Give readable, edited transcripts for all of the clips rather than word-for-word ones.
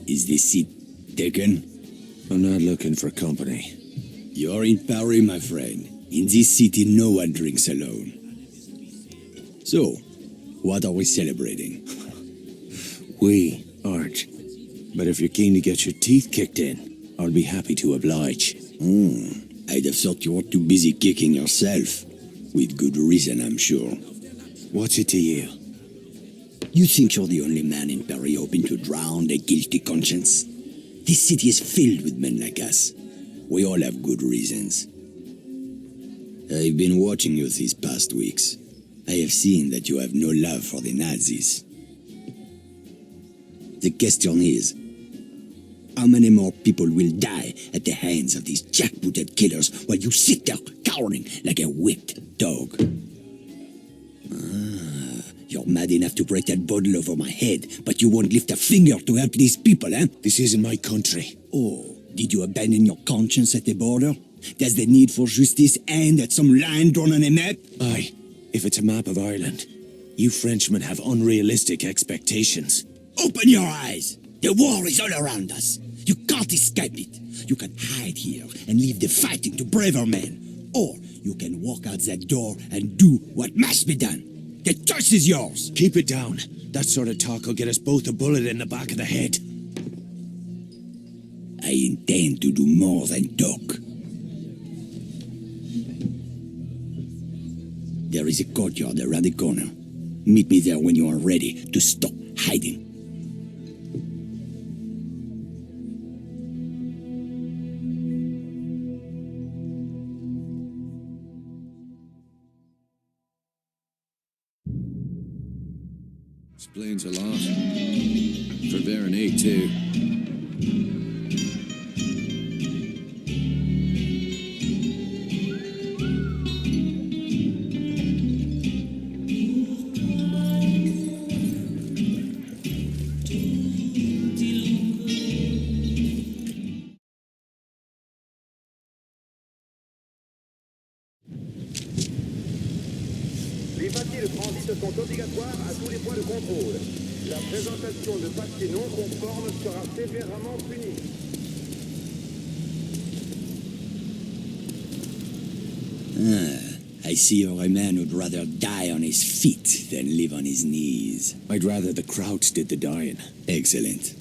Is this seat taken? I'm not looking for company. You're in Paris, my friend. In this city, no one drinks alone. So, what are we celebrating? We aren't. But if you're keen to get your teeth kicked in, I'll be happy to oblige. I'd have thought you were too busy kicking yourself. With good reason, I'm sure. What's it to you? You think you're the only man in Paris hoping to drown a guilty conscience? This city is filled with men like us. We all have good reasons. I've been watching you these past weeks. I have seen that you have no love for the Nazis. The question is, how many more people will die at the hands of these jackbooted killers while you sit there cowering like a whipped dog? You're mad enough to break that bottle over my head, but you won't lift a finger to help these people, eh? This isn't my country. Oh, did you abandon your conscience at the border? Does the need for justice end at some line drawn on a map? Aye, if it's a map of Ireland. You Frenchmen have unrealistic expectations. Open your eyes! The war is all around us. You can't escape it. You can hide here and leave the fighting to braver men. Or you can walk out that door and do what must be done. The choice is yours. Keep it down. That sort of talk will get us both a bullet in the back of the head. I intend to do more than talk. There is a courtyard around the corner. Meet me there when you are ready to stop hiding. Explains a lot. For Veronese, too. Les papiers de transit sont obligatoires à tous les points de contrôle. La présentation de papiers non conformes sera sévèrement punie. I see you're a man who'd rather die on his feet than live on his knees. I'd rather the Krauts did the dying. Excellent.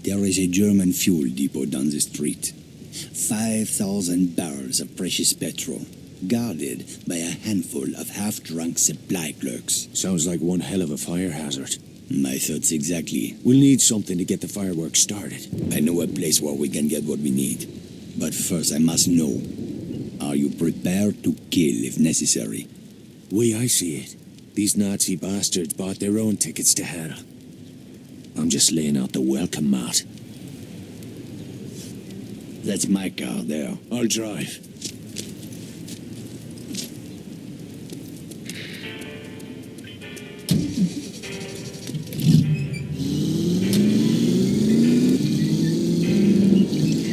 There is a German fuel depot down the street. 5,000 barrels of precious petrol, guarded by a handful of half-drunk supply clerks. Sounds like one hell of a fire hazard. My thoughts exactly. We'll need something to get the fireworks started. I know a place where we can get what we need. But first I must know, are you prepared to kill if necessary? I see it. These Nazi bastards bought their own tickets to hell. I'm just laying out the welcome mat. That's my car there. I'll drive.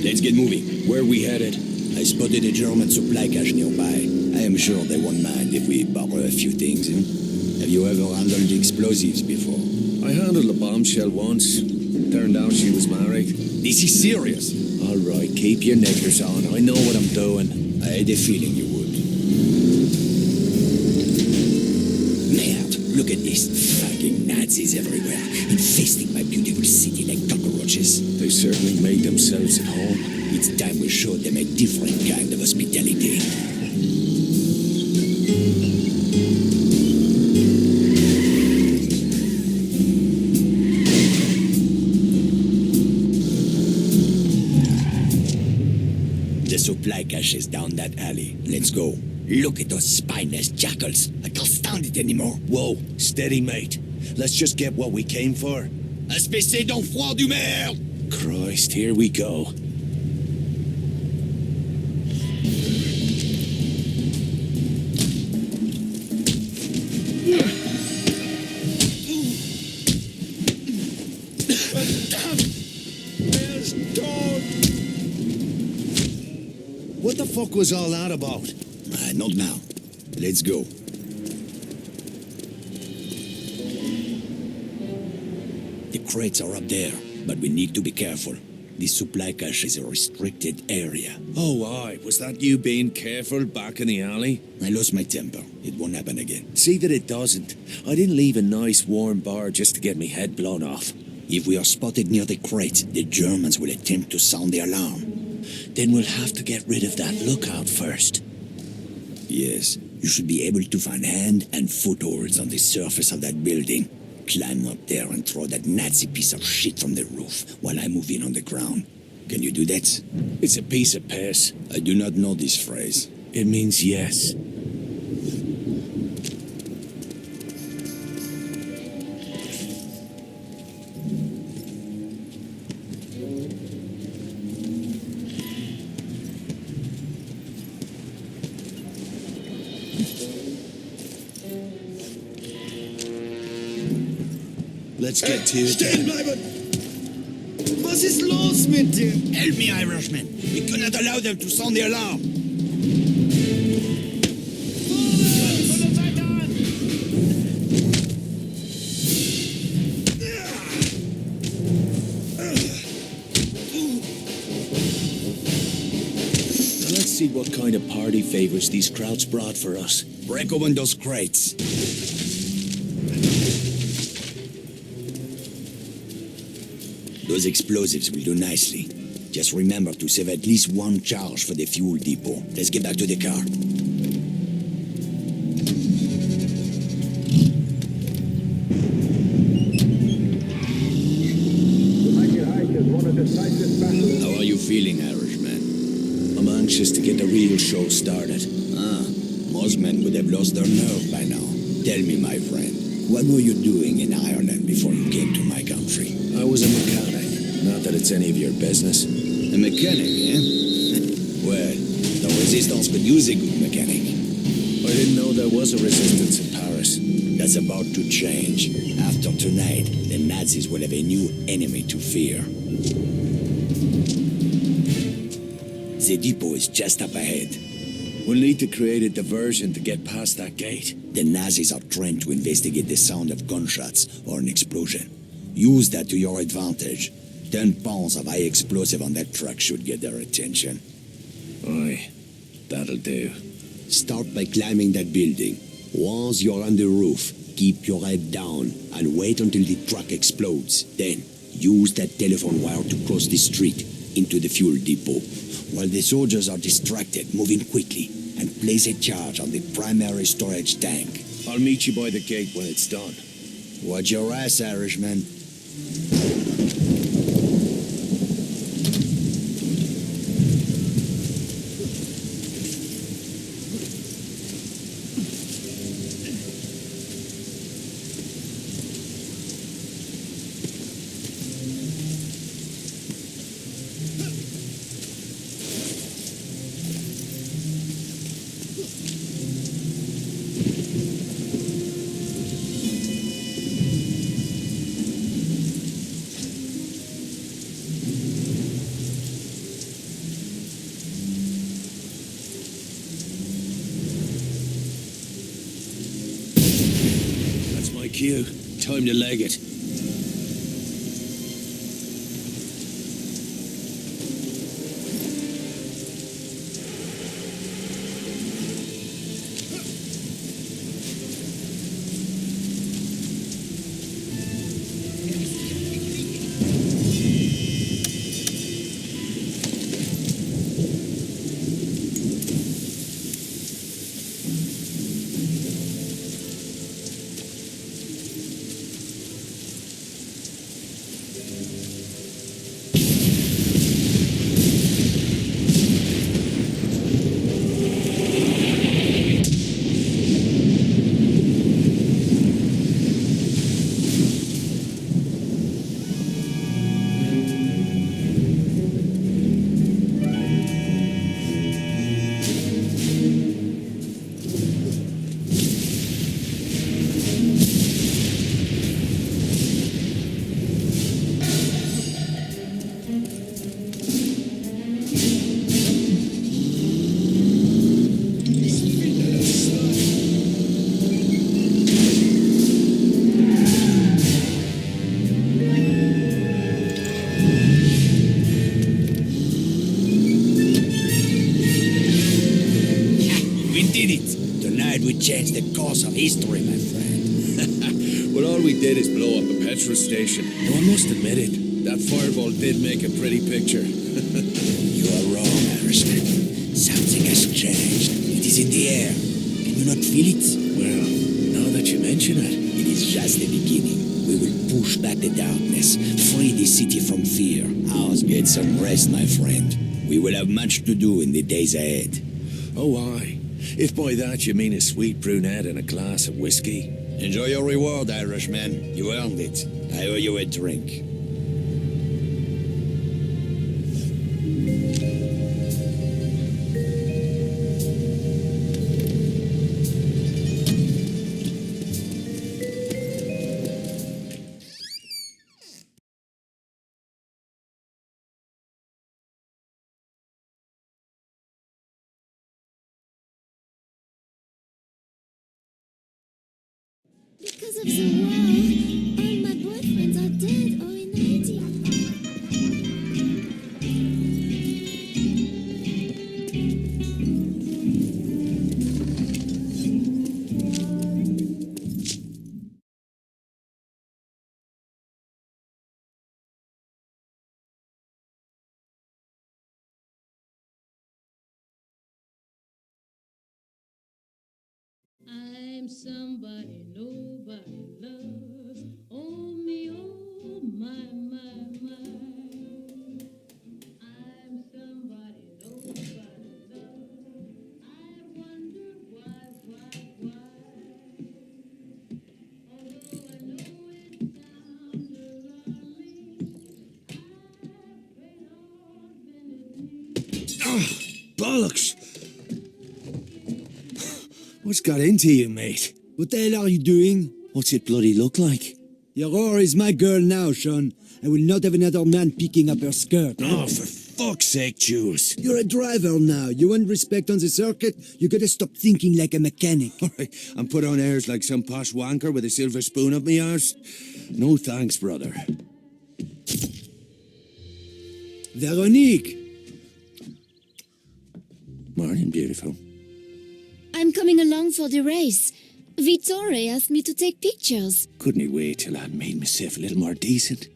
Let's get moving. Where are we headed? I spotted a German supply cache nearby. I am sure they won't mind if we borrow a few things. Have you ever handled explosives before? I handled a bombshell once. Turned out she was married. This is serious. All right, keep your knickers on. I know what I'm doing. I had a feeling you would. Merde, look at this. Fucking Nazis everywhere, infesting my beautiful city like cockroaches. They certainly made themselves at home. It's time we showed them a different kind of hospitality. The supply cache is down that alley. Let's go. Look at those spineless jackals. I can't stand it anymore. Whoa, steady, mate. Let's just get what we came for. Espèce d'enfant du merde! Christ, here we go. Where's What the fuck was all that about? Not now. Let's go. The crates are up there, but we need to be careful. The supply cache is a restricted area. Oh, aye. Was that you being careful back in the alley? I lost my temper. It won't happen again. See that it doesn't. I didn't leave a nice warm bar just to get me head blown off. If we are spotted near the crates, the Germans will attempt to sound the alarm. Then we'll have to get rid of that lookout first. Yes, you should be able to find hand and footholds on the surface of that building. Climb up there and throw that Nazi piece of shit from the roof while I move in on the ground. Can you do that? It's a piece of piss. I do not know this phrase. It means yes. Let's get to it. Stehen bleiben! Was ist los mit dir? Help me, Irishman! We cannot allow them to sound the alarm! Now let's see what kind of party favors these crowds brought for us. Break open those crates. Those explosives will do nicely. Just remember to save at least one charge for the fuel depot. Let's get back to the car. The Mighty Reich is one of the nicest battles. How are you feeling, Irishman? I'm anxious to get the real show started. Most men would have lost their nerve by now. Tell me, my friend, what were you doing in Ireland before you came to my country? I was a mechanic. Not that it's any of your business. A mechanic, eh? Well, the resistance could use a good mechanic. I didn't know there was a resistance in Paris. That's about to change. After tonight, the Nazis will have a new enemy to fear. The depot is just up ahead. We'll need to create a diversion to get past that gate. The Nazis are trained to investigate the sound of gunshots or an explosion. Use that to your advantage. 10 pounds of high explosive on that truck should get their attention. Aye, that'll do. Start by climbing that building. Once you're on the roof, keep your head down and wait until the truck explodes. Then, use that telephone wire to cross the street into the fuel depot. While the soldiers are distracted, move in quickly and place a charge on the primary storage tank. I'll meet you by the gate when it's done. Watch your ass, Irishman. Cue. Time to leg it. it. Tonight we change the course of history, my friend. Well, all we did is blow up a petrol station. Though I must admit it, That fireball did make a pretty picture. You are wrong, Irishman. Something has changed. It is in the air. Can you not feel it? well, now that you mention it, It is just the beginning. We will push back the darkness, free the city from fear. Ours, get some rest, my friend. We will have much to do in the days ahead. oh aye. If by that you mean a sweet brunette and a glass of whiskey. Enjoy your reward, Irishman. You earned it. I owe you a drink. Because of the war, all my boyfriends are dead or in hiding. I'm somebody nobody loves. Oh me, oh my, my, my. I'm somebody nobody loves. I wonder why. Although I know it sounds alarming, I pray Lord bend me. Bollocks! What's got into you, mate? What the hell are you doing? What's it bloody look like? Your whore is my girl now, Sean. I will not have another man picking up her skirt. Oh, for fuck's sake, Jules. You're a driver now. You want respect on the circuit? You gotta stop thinking like a mechanic. All right, and put on airs like some posh wanker with a silver spoon up me arse? No thanks, brother. Veronique! Morning, beautiful. I'm coming along for the race. Vittore asked me to take pictures. Couldn't he wait till I'd made myself a little more decent?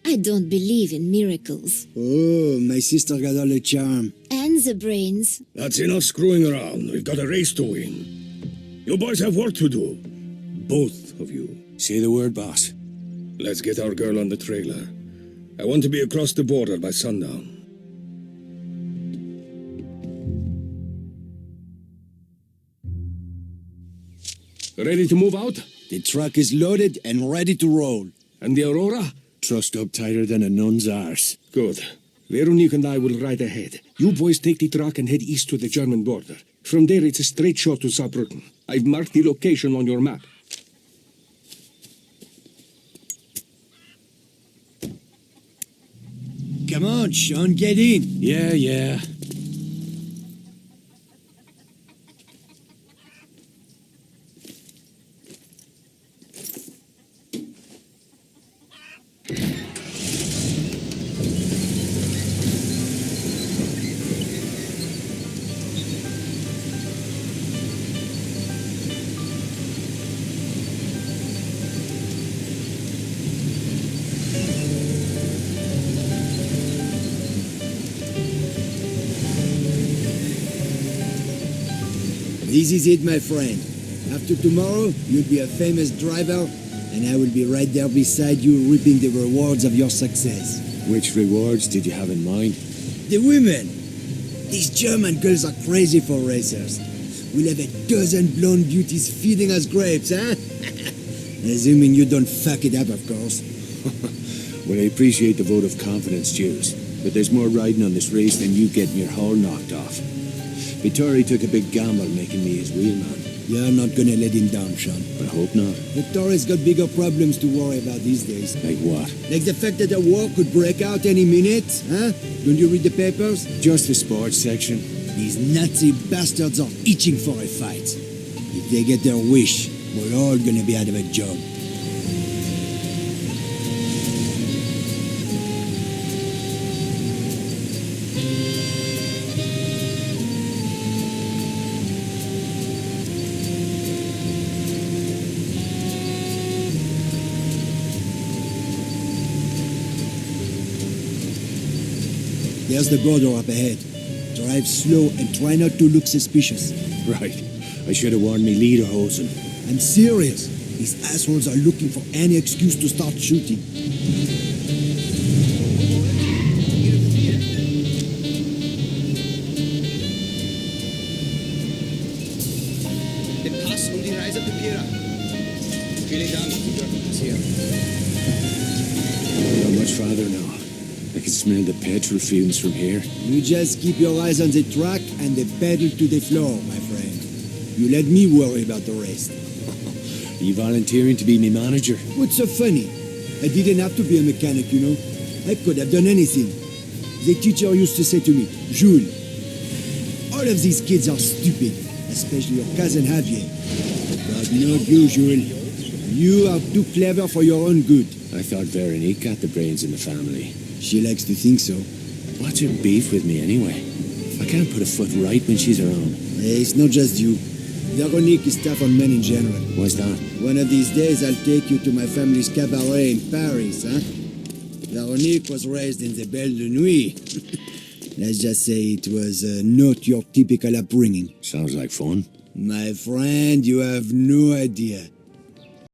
I don't believe in miracles. Oh, my sister got all the charm. And the brains. That's enough screwing around. We've got a race to win. You boys have work to do. Both of you. Say the word, boss. Let's get our girl on the trailer. I want to be across the border by sundown. Ready to move out? The truck is loaded and ready to roll. And the Aurora? Trussed up tighter than a nun's arse. Good. Veronique and I will ride ahead. You boys take the truck and head east to the German border. From there, it's a straight shot to Saarbrücken. I've marked the location on your map. Come on, Sean, get in. Yeah. This is it, my friend. After tomorrow, you'll be a famous driver, and I will be right there beside you, reaping the rewards of your success. Which rewards did you have in mind? The women! These German girls are crazy for racers. We'll have a dozen blonde beauties feeding us grapes, huh? Assuming you don't fuck it up, of course. Well, I appreciate the vote of confidence, Jules, but there's more riding on this race than you getting your hull knocked off. Vittori took a big gamble making me his wheelman. You're not gonna let him down, Sean. I hope not. Vittori's got bigger problems to worry about these days. Like what? Like the fact that a war could break out any minute, huh? Don't you read the papers? Just the sports section. These Nazi bastards are itching for a fight. If they get their wish, we're all gonna be out of a job. There's the border up ahead. Drive slow and try not to look suspicious. Right. I should have warned me Lederhosen. I'm serious. These assholes are looking for any excuse to start shooting. Den Pass und die Reisepapiere. Vielen Dank, Sie dürfen passieren. Not much farther now. I can smell the petrol fumes from here. You just keep your eyes on the track and the pedal to the floor, my friend. You let me worry about the rest. Are you volunteering to be my manager? What's so funny? I didn't have to be a mechanic, you know. I could have done anything. The teacher used to say to me, Jules, all of these kids are stupid, especially your cousin Javier. But not you, Jules. You are too clever for your own good. I thought Veronique got the brains in the family. She likes to think so. What's her beef with me anyway? I can't put a foot right when she's around. Hey, it's not just you. Veronique is tough on men in general. Why's that? One of these days, I'll take you to my family's cabaret in Paris, huh? Veronique was raised in the Belle de Nuit. Let's just say it was not your typical upbringing. Sounds like fun. My friend, you have no idea.